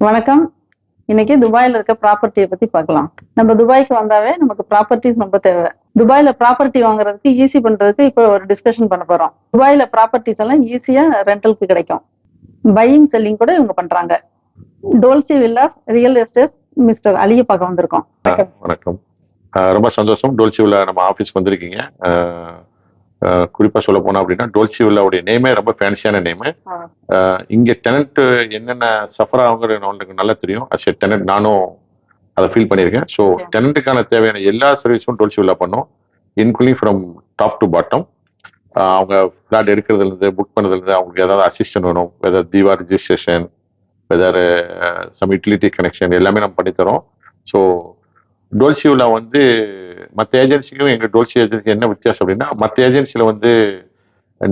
வணக்கம். இன்னைக்கு துபாயில இருக்க ப்ராப்பர்ட்டிய பத்தி பார்க்கலாம். நம்ம துபாய்க்கு வந்தாவே நமக்கு ப்ராப்பர்ட்டிஸ் ரொம்ப தேவை. துபாயில ப்ராப்பர்ட்டி வாங்குறதுக்கு ஈஸி பண்றதுக்கு இப்போ ஒரு டிஸ்கஷன் பண்ண போறோம். துபாயில ப்ராப்பர்ட்டிஸ் எல்லாம் ஈஸியா ரெண்டலுக்கு கிடைக்கும். பையிங் செல்லிங் கூட இவங்க பண்றாங்க. டோல்சி வில்லாஸ் ரியல் எஸ்டேட் மிஸ்டர் அலியை பார்க்க வந்திருக்கோம். வணக்கம். ரொம்ப சந்தோஷம். டோல்சி வில்லா நம்ம ஆஃபீஸ்க்கு வந்திருக்கீங்க. குறிப்பா சொல்ல போனா அப்படின்னா டோல்சி வில்லாவுடைய நேமே ரொம்ப ஃபேன்சியான நேமு. இங்க டெனன்ட் என்னென்ன சஃபர் ஆகுங்கிற எனக்கு நல்லா தெரியும். அஸ் எ டெனன்ட் நானும் அதை ஃபீல் பண்ணியிருக்கேன். ஸோ டெனண்ட்டுக்கான தேவையான எல்லா சர்வீஸும் டோல்சி வில்லா பண்ணும், including from top to bottom. அவங்க ஃபிளாட் எடுக்கிறதுலேருந்து புக் பண்ணுறதுலேருந்து அவங்களுக்கு ஏதாவது அசிஸ்டன்ட் வேணும், வெதர் தீவா registration, whether some utility connection எல்லாமே நம்ம பண்ணித்தரோம். ஸோ டோல்சி வில்லா வந்து மற்ற ஏஜென்சிக்கும் எங்கள் டோல்சி ஏஜென்சிக்கு என்ன வித்தியாசம் அப்படின்னா, மற்ற ஏஜென்சியில் வந்து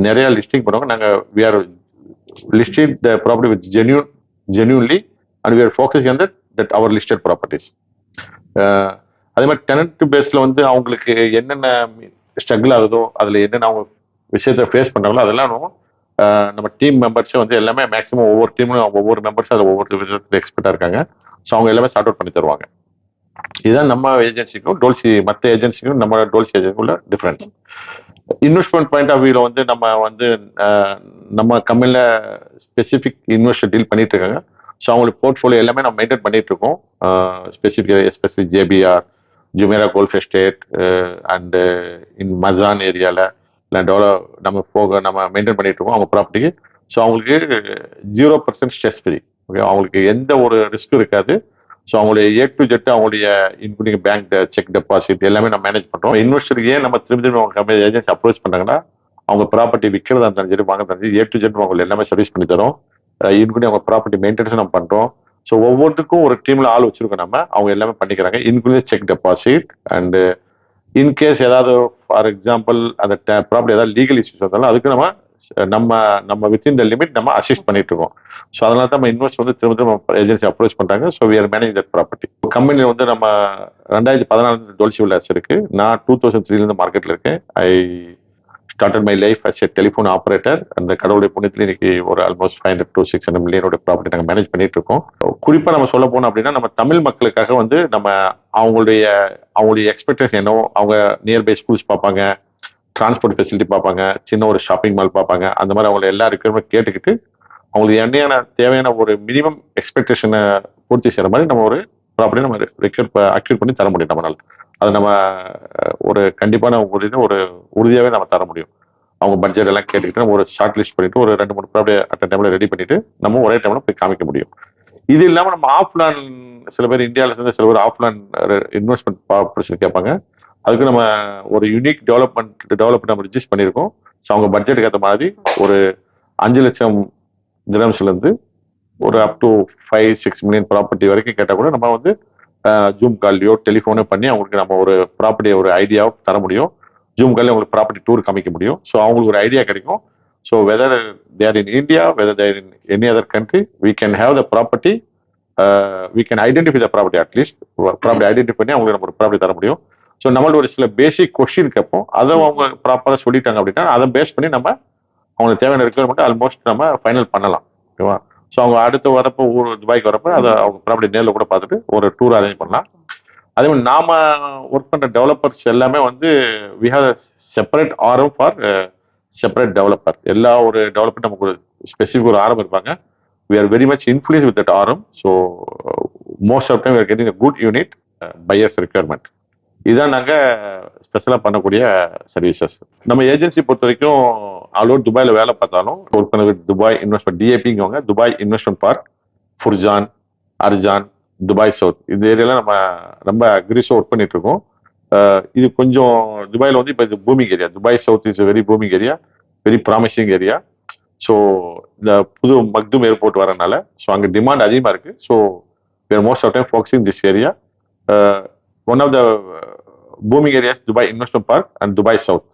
நிறைய லிஸ்டிங் பண்ணுவாங்க. நாங்கள் we are listed the property with genuinely and we are focusing on that our listed properties. அதே மாதிரி டெனன்ட் பேஸில் வந்து அவங்களுக்கு என்னென்ன ஸ்ட்ரகிள் ஆகுதோ, அதில் என்னென்ன அவங்க விஷயத்தை ஃபேஸ் பண்ணுறாங்களோ அதெல்லாம் நம்ம டீம் மெம்பர்ஸே வந்து எல்லாமே மேக்ஸிமம் ஒவ்வொரு டீம்லையும் ஒவ்வொரு மெம்பர்ஸ் அதில் ஒவ்வொரு விதத்தில் எக்ஸ்பர்ட்டாக இருக்காங்க. ஸோ அவங்க எல்லாமே சார்ட் அவுட் பண்ணி தருவாங்க. இதுதான் நம்ம ஏஜென்சிக்கும் டோல்சி மற்ற ஏஜென்சிக்கும் நம்ம டோல்சி ஏஜென்சிக்கும் உள்ள டிஃபரன்ஸ். இன்வெஸ்ட்மெண்ட் பாயிண்ட் ஆஃப் வியூல வந்து நம்ம கம்பெனில ஸ்பெசிஃபிக் இன்வெஸ்டர் டீல் பண்ணிட்டு இருக்காங்க. ஸோ அவங்களுக்கு போர்ட்ஃபோலியோ எல்லாமே நம்ம மெயின்டைன் பண்ணிட்டு இருக்கோம். Specific especially JBR, Jumeirah golf estate and in மசான் ஏரியாவில் நம்ம மெயின்டைன் பண்ணிட்டு இருக்கோம் அவங்க ப்ராப்பர்ட்டிக்கு. ஸோ அவங்களுக்கு 0% ஸ்ட்ரெஸ் ஃப்ரீ. ஓகே, அவங்களுக்கு எந்த ஒரு ரிஸ்க்கும் இருக்காது. ஸோ அவங்களுடைய ஏ டு ஜெட் அவங்களுடைய இன்க்ளூடிங் பேங்க் செக் டெபாசிட் எல்லாமே நம்ம மேனேஜ் பண்ணுறோம். இன்வெஸ்டருக்கு ஏன் நம்ம திரும்ப அவங்க கம்பெனி ஏஜென்சி அப்ரோச் பண்ணாங்கன்னா, அவங்க ப்ராப்பர்ட்டி விற்கிறதா இருந்தாலும் சரி வாங்க இருந்தாலும் ஏ டு ஜெட் அவங்க எல்லாமே சர்வீஸ் பண்ணி தரோம். இன்க்ளூடிங் அவங்க ப்ராப்பர்ட்டி மெயின்டெனன்ஸ் நம்ம பண்ணுறோம். ஸோ ஒவ்வொருத்துக்கும் ஒரு டீமில் ஆள் வச்சிருக்கோம் நம்ம, அவங்க எல்லாமே பண்ணிக்கிறாங்க. Including cheque deposit and in case ஏதாவது ஃபார் எக்ஸாம்பிள் அந்த ப்ராப்பர்ட்டி ஏதாவது லீகல் இஷ்யூஸ் வந்தாலும் அதுக்கு நம்ம வித்தின் த லிமிட் நம்ம அசிஸ்ட் பண்ணிட்டு இருக்கோம். ஸோ அதனால தான் நம்ம இன்வெஸ்ட் வந்து திரும்ப ஏஜென்சி அப்ரோச் பண்றாங்க. So we are manage that property. கம்பெனியில் வந்து நம்ம 2014 டோல்சி வில்லாஸ் இருக்கு. நான் 2003 மார்க்கெட்ல இருக்கேன். I started my life as a telephone operator. அந்த கடவுளுடைய புண்ணியத்தில் இன்னைக்கு ஒரு ஆல்மோஸ்ட் 500 to 600 மில்லியனோட ப்ராப்பர்ட்டி நாங்கள் மேனேஜ் பண்ணிட்டு இருக்கோம். குறிப்பா நம்ம சொல்ல போனோம் அப்படின்னா, நம்ம தமிழ் மக்களுக்காக வந்து நம்ம அவங்களுடைய எக்ஸ்பெக்டேஷன் என்னவோ, அவங்க நியர்பை ஸ்கூல்ஸ் பார்ப்பாங்க, டிரான்ஸ்போர்ட் ஃபெசிலிட்டி பார்ப்பாங்க, சின்ன ஒரு ஷாப்பிங் மால் பார்ப்பாங்க. அந்த மாதிரி அவங்களை எல்லா ரிக்வயர்மெண்ட் கேட்டுக்கிட்டு அவங்களுக்கு என்னையான தேவையான ஒரு மினிமம் எக்ஸ்பெக்டேஷனை பூர்த்தி செய்யற மாதிரி நம்ம ஒரு ப்ராப்பர்ட்டி நம்ம அக்யூர் பண்ணி தர முடியும் நம்மளால. அது நம்ம ஒரு கண்டிப்பான ஒரு உறுதியாகவே நம்ம தர முடியும். அவங்க பட்ஜெட் எல்லாம் கேட்டுக்கிட்டு நம்ம ஒரு ஷார்ட் லிஸ்ட் பண்ணிட்டு ஒரு 2-3 ப்ராப்பர்ட்டி அட் டைம்ல ரெடி பண்ணிட்டு நம்ம ஒரே டைம்ல போய் காமிக்க முடியும். இது இல்லாம நம்ம ஆஃப்லைன் சில பேர் இந்தியாவில சேர்ந்து சில பேர் ஆஃப்லைன் இன்வெஸ்ட்மெண்ட் ப்ராப்பர்ட்டி கேட்பாங்க. அதுக்கு நம்ம ஒரு யூனிக் டெவலப்மெண்ட் நம்ம ரிஜிஸ்டர் பண்ணியிருக்கோம். ஸோ அவங்க பட்ஜெட்டுக்கு ஏற்ற மாதிரி ஒரு 5 லட்சம் திரம்ஸ்ல இருந்து ஒரு அப் டு 5-6 மில்லியன் ப்ராப்பர்ட்டி வரைக்கும் கேட்டால் கூட நம்ம வந்து ஜூம் கால்லையோ டெலிஃபோனோ பண்ணி அவங்களுக்கு நம்ம ஒரு ப்ராப்பர்ட்டியை ஒரு ஐடியாவை தர முடியும். ஜூம் கால்ல உங்களுக்கு ப்ராப்பர்ட்டி டூர் காமிக்க முடியும். ஸோ அவங்களுக்கு ஒரு ஐடியா கிடைக்கும். So whether there in India, whether there in any other country, we can have the property, we can identify the property, at least property identify பண்ணி அவங்களுக்கு நம்ம ஒரு ப்ராப்பர்ட்டி தர முடியும். ஸோ நம்மளோட ஒரு சில பேசிக் கொஸ்டின் கேட்போம். அதை அவங்க ப்ராப்பராக சொல்லிட்டாங்க அப்படின்னா அதை பேஸ் பண்ணி நம்ம அவங்களுக்கு தேவையான ரெக்யர்மெண்ட் ஆல்மோஸ்ட் நம்ம ஃபைனல் பண்ணலாம். ஓகேவா? ஸோ அவங்க அடுத்து வரப்போ துபாய்க்கு வரப்போ அதை அவங்க ப்ராப்பர்ட்டி நேரில் கூட பார்த்துட்டு ஒரு டூர் அரேஞ்ச் பண்ணலாம். அதே மாதிரி நாம ஒர்க் பண்ற டெவலப்பர்ஸ் எல்லாமே வந்து we have separate RM for separate developer. எல்லா ஒரு டெவலப்பர் நமக்கு ஒரு ஸ்பெசிஃபிக் ஒரு ஆர்எம் இருப்பாங்க. We are very much influence with that RM. So most of time we are getting a good unit buyers requirement. இதான் நாங்கள் ஸ்பெஷலாக பண்ணக்கூடிய சர்வீசஸ். நம்ம ஏஜென்சி பொறுத்த வரைக்கும் ஆல் ஓவர் துபாயில் வேலை பார்த்தாலும் ஒர்க் பண்ண துபாய் இன்வெஸ்ட்மெண்ட் டிஏபிங்குவாங்க, Dubai investment Park, Furjan, Arjan, Dubai South இந்த ஏரியால நம்ம ரொம்ப அக்ரிசிவா ஒர்க் பண்ணிட்டு இருக்கோம். இது கொஞ்சம் துபாயில் வந்து இப்போ இது booming area. Dubai south is very booming area, very promising area. So இந்த புது மக்தும் ஏர்போர்ட் வரனால ஸோ அங்கே டிமாண்ட் அதிகமாக இருக்கு. So most of time focusing this area. One of the booming areas Dubai investment park and Dubai south.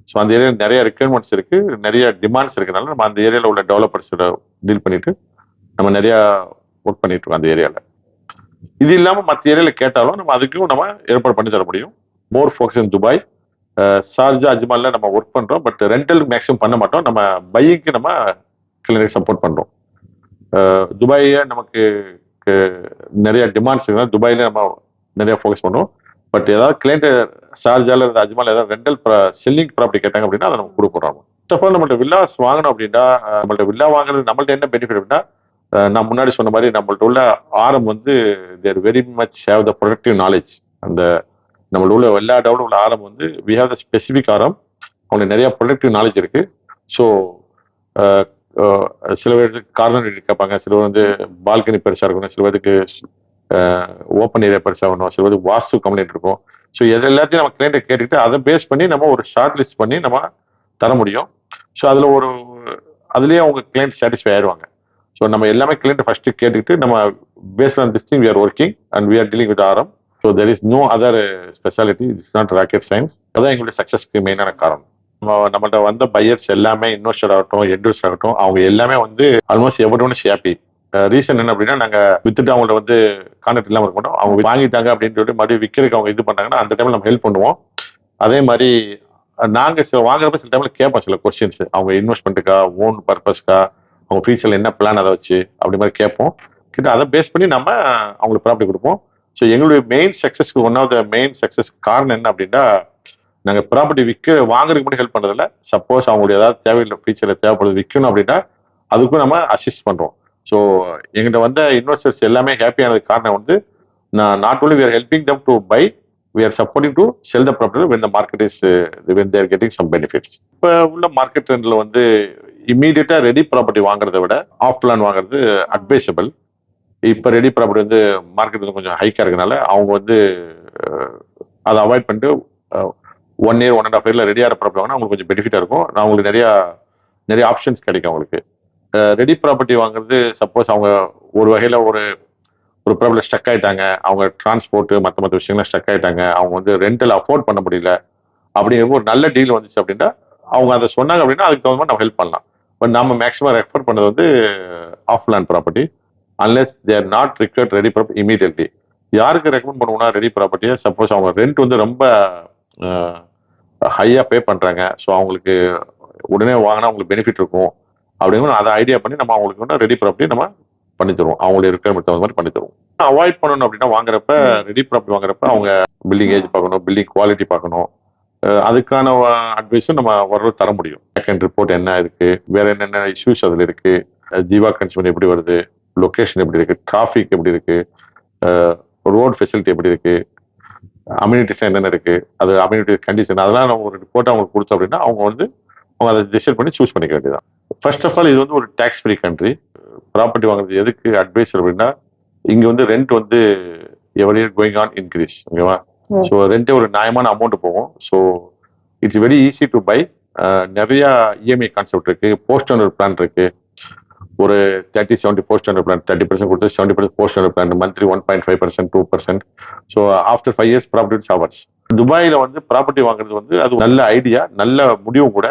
So அந்த area நிறைய requirements இருக்கு, நிறைய டிமாண்ட்ஸ் இருக்கனால நம்ம அந்த ஏரியாவில் உள்ள டெவலப்பர்ஸோட டீல் பண்ணிட்டு நம்ம நிறைய ஒர்க் பண்ணிட்டு இருக்கோம் அந்த ஏரியாவில். இது இல்லாமல் மற்ற ஏரியாவில் கேட்டாலும் நம்ம அதுக்கும் நம்ம ஏற்பாடு பண்ணி தர முடியும். More focus in Dubai, Sharjah, அஜ்மான்ல நம்ம ஒர்க் பண்றோம். பட் ரெண்டல் மேக்ஸிமம் பண்ண மாட்டோம். நம்ம பைக்கு நம்ம கிளினிக் சப்போர்ட் பண்றோம். துபாயை நமக்கு நமக்கு நிறைய டிமாண்ட்ஸ் இருக்குன்னா துபாயில நம்ம நிறைய ஃபோக்கஸ் பண்ணுவோம். பட் ஏதாவது கிளைண்ட் ஷார்ஜால இருந்து அஜ்மால் ஏதாவது ரெண்டல் செல்லிங் ப்ராப்பர்ட்டி கேட்டாங்க அப்படின்னா அதை நம்ம கொடுக்குறோம். ஃபர்ஸ்ட் ஆஃப் ஆல் நம்மள்ட்ட வில்லாஸ் வாங்கணும் அப்படின்னா நம்மள்ட்ட வில்லா வாங்குறது நம்மள்ட்ட என்ன பெனிஃபிட் அப்படின்னா நான் முன்னாடி சொன்ன மாதிரி நம்மள்ட்ட உள்ள ஆரம் வந்து there very much have the productive knowledge. அந்த நம்மளோட உள்ள எல்லா டெவலப் உள்ள ஆரம் வந்து வி ஹேவ் த ஸ்பெசிஃபிக் ஆரம். அவங்களுக்கு நிறைய ப்ரொடக்டிவ் நாலேஜ் இருக்கு. ஸோ சில பேருக்கு கார்னர் கேட்பாங்க, சில பேர் வந்து பால்கனி பெருசா இருக்கணும், சில பேருக்கு ஓப்பன் ஏரியா பெருசா வேணும், சில பேருக்கு வாஸ்து கம்ப்ளைண்ட் இருக்கும். ஸோ எது எல்லாத்தையும் நம்ம கிளைண்ட்டை கேட்டுக்கிட்டு அதை பேஸ் பண்ணி நம்ம ஒரு ஷார்ட் லிஸ்ட் பண்ணி நம்ம தர முடியும். ஸோ அதுலேயே அவங்க கிளைண்ட் சாட்டிஸ்ஃபை ஆயிடுவாங்க. ஸோ நம்ம எல்லாமே கிளைண்ட் ஃபர்ஸ்ட் கேட்டுக்கிட்டு நம்ம based on this thing we are working and we are dealing with ஆரம். So there is no other speciality, it's not rocket science. அதான் எங்களுடைய சக்ஸஸ்க்கு மெயினான காரணம். நம்மள்ட்ட வந்த பையர்ஸ் எல்லாமே இன்வெஸ்டர் ஆகட்டும், என்ட்ரூஸ் ஆகட்டும், அவங்க எல்லாமே வந்து almost every one is happy. Reason என்ன அப்படின்னா நாங்க வித்துட்டு அவங்கள்ட்ட வந்து கான்டாக்ட் இல்லாமல் இருக்க மாட்டோம். அவங்க வாங்கிட்டாங்க அப்படின்னு சொல்லிட்டு மறுபடியும் விற்கிறதுக்கு அவங்க இது பண்ணாங்கன்னா அந்த டைம்ல நம்ம ஹெல்ப் பண்ணுவோம். அதே மாதிரி நாங்க வாங்குறப்ப சில டைம்ல கேட்போம் சில கொஸ்டின்ஸ், அவங்க இன்வெஸ்ட்மெண்ட்டுக்கா, ஓன் பர்பஸ்க்கா, அவங்க ஃபியூச்சர்ல என்ன பிளான் அதை வச்சு அப்படி மாதிரி கேட்போம். கிட்ட அதை பேஸ் பண்ணி நம்ம அவங்களுக்கு ப்ராப்பர்ட்டி கொடுப்போம். ஸோ எங்களுடைய மெயின் சக்ஸஸ்க்கு one of the main success காரணம் என்ன அப்படின்னா நாங்கள் ப்ராப்பர்ட்டி வாங்குறதுக்கு மட்டும் ஹெல்ப் பண்றதில்ல. சப்போஸ் அவங்களுடைய ஏதாவது தேவையில்லை ஃபியூச்சர்ல தேவைப்படுது விற்கணும் அப்படின்னா அதுக்கும் நம்ம அசிஸ்ட் பண்றோம். ஸோ எங்கிட்ட வந்த இன்வெஸ்டர்ஸ் எல்லாமே ஹாப்பியானதுக்கு காரணம் வந்து not only we are helping them to buy, we are supporting to sell the property when the market is when they are getting some benefits. இப்போ உள்ள மார்க்கெட் ட்ரெண்ட்ல வந்து இமீடியட்டா ரெடி ப்ராப்பர்ட்டி வாங்குறதை விட ஆஃப் பிளான் வாங்குறது அட்வைசபிள். இப்போ ready property வந்து market வந்து கொஞ்சம் ஹைக்கா இருக்கனால அவங்க வந்து அதை அவாய்ட் பண்ணிட்டு 1 year 1.5 year ரெடியான ப்ராப்பர்ட்டி வாங்கினா அவங்களுக்கு கொஞ்சம் பெனிஃபிட்டா இருக்கும். அவங்களுக்கு நிறைய ஆப்ஷன்ஸ் கிடைக்கும் அவங்களுக்கு. ரெடி ப்ராப்பர்ட்டி வாங்குறது சப்போஸ் அவங்க ஒரு வகையில ஒரு ப்ராப்ளம் ஸ்டக் ஆயிட்டாங்க, அவங்க டிரான்ஸ்போர்ட் மற்ற விஷயங்கள்லாம் ஸ்டக் ஆயிட்டாங்க, அவங்க வந்து ரெண்டல் அஃபோர்ட் பண்ண முடியல அப்படிங்கிற ஒரு நல்ல டீல் வந்துச்சு அப்படின்னா அவங்க அதை சொன்னாங்க அப்படின்னா அதுக்கு தகுந்த மாதிரி நம்ம ஹெல்ப் பண்ணலாம். பட் நம்ம மேக்ஸிமம் ரெஃபர் பண்ணது வந்து of land property unless they're not required ready property immediately. யாருக்கு ரெக்கமெண்ட் பண்ணுவோம்னா ரெடி ப்ராப்பர்ட்டியை சப்போஸ் அவங்க ரெண்ட் வந்து ரொம்ப ஹையா பே பண்றாங்க, ஸோ அவங்களுக்கு உடனே வாங்கினா அவங்களுக்கு பெனிஃபிட் இருக்கும் அப்படிங்கிற அதை ஐடியா பண்ணி நம்ம அவங்களுக்கு வந்து ரெடி ப்ராப்பர்ட்டி நம்ம பண்ணி தருவோம். அவங்களுடைய ரிக்வயர்மெண்ட் தகுந்த மாதிரி பண்ணி தருவோம். அவாய்ட் பண்ணணும் அப்படின்னா வாங்குறப்ப ரெடி ப்ராப்பர்ட்டி வாங்குறப்ப அவங்க பில்டிங் ஏஜ் பார்க்கணும், பில்டிங் குவாலிட்டி பார்க்கணும். அதுக்கான அட்வைஸும் நம்ம ஓரளவு தர முடியும். பேக்கெண்ட் ரிப்போர்ட் என்ன இருக்கு, வேற என்னென்ன இஷ்யூஸ் அதுல இருக்கு, ஜீவா கன்சூமர் எப்படி வருது, லொகேஷன் எப்படி இருக்கு, டிராஃபிக் எப்படி இருக்கு, ரோட் ஃபெசிலிட்டி எப்படி இருக்கு, அம்யூனிட்டிஸ் என்னென்ன இருக்கு, அது அம்யூனிட்டி கண்டிஷன், அதெல்லாம் நம்ம ஒரு ரிப்போர்ட் அவங்களுக்கு கொடுத்தோம் அப்படின்னா அவங்க அதை டிசைட் பண்ணி சூஸ் பண்ணிக்க வேண்டியதான். ஃபர்ஸ்ட் ஆஃப் ஆல் இது வந்து ஒரு டேக்ஸ் ஃப்ரீ கண்ட்ரி. ப்ராப்பர்ட்டி வாங்குறது எதுக்கு அட்வைஸ் அப்படின்னா இங்க வந்து ரெண்ட் வந்து every year going on increase, ஓகேவா? ஸோ ரெண்டே ஒரு நியாயமான அமௌண்ட் போகும். So it's very easy to buy. நிறைய இஎம்ஐ கான்செப்ட் இருக்கு, போஸ்ட் ஓனர் பிளான் இருக்கு. ஒரு 30-70 போஸ்ட் ஓனர் பிளான், 30% கொடுத்து 70% post owner plan, monthly 1.5% 2%. So after 5 years property ours. துபாயில வந்து ப்ராப்பர்ட்டி வாங்குறது வந்து அது நல்ல ஐடியா, நல்ல முடிவும் கூட.